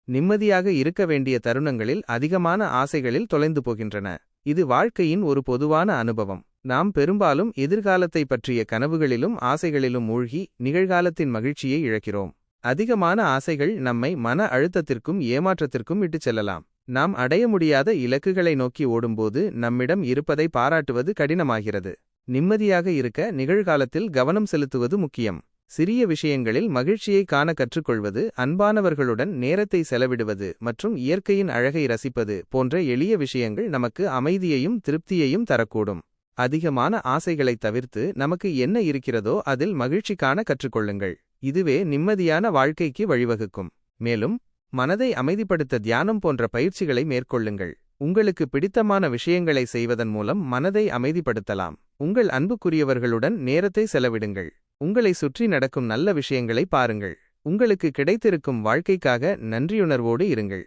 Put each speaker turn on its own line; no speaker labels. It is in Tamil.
நிம்மதியாக இருக்க வேண்டிய தருணங்களில் அதிகமான ஆசைகளில் தொலைந்து போகின்றன. இது வாழ்க்கையின் ஒரு பொதுவான அனுபவம். நாம் பெரும்பாலும் எதிர்காலத்தை பற்றிய கனவுகளிலும் ஆசைகளிலும் மூழ்கி நிகழ்காலத்தின் மகிழ்ச்சியை இழக்கிறோம். அதிகமான ஆசைகள் நம்மை மன அழுத்தத்திற்கும் ஏமாற்றத்திற்கும் இட்டுச் செல்லலாம். நாம் அடைய முடியாத இலக்குகளை நோக்கி ஓடும்போது நம்மிடம் இருப்பதை பாராட்டுவது கடினமாகிறது. நிம்மதியாக இருக்க நிகழ்காலத்தில் கவனம் செலுத்துவது முக்கியம். சிறிய விஷயங்களில் மகிழ்ச்சியை காண கற்றுக்கொள்வது, அன்பானவர்களுடன் நேரத்தை செலவிடுவது மற்றும் இயற்கையின் அழகை ரசிப்பது போன்ற எளிய விஷயங்கள் நமக்கு அமைதியையும் திருப்தியையும் தரக்கூடும். அதிகமான ஆசைகளை தவிர்த்து நமக்கு என்ன இருக்கிறதோ அதில் மகிழ்ச்சி காண கற்றுக்கொள்ளுங்கள். இதுவே நிம்மதியான வாழ்க்கைக்கு வழிவகுக்கும். மேலும் மனதை அமைதிப்படுத்த தியானம் போன்ற பயிற்சிகளை மேற்கொள்ளுங்கள். உங்களுக்கு பிடித்தமான விஷயங்களை செய்வதன் மூலம் மனதை அமைதிப்படுத்தலாம். உங்கள் அன்புக்குரியவர்களுடன் நேரத்தை செலவிடுங்கள். உங்களை சுற்றி நடக்கும் நல்ல விஷயங்களை பாருங்கள். உங்களுக்கு கிடைத்திருக்கும் வாழ்க்கைக்காக நன்றியுணர்வோடு இருங்கள்.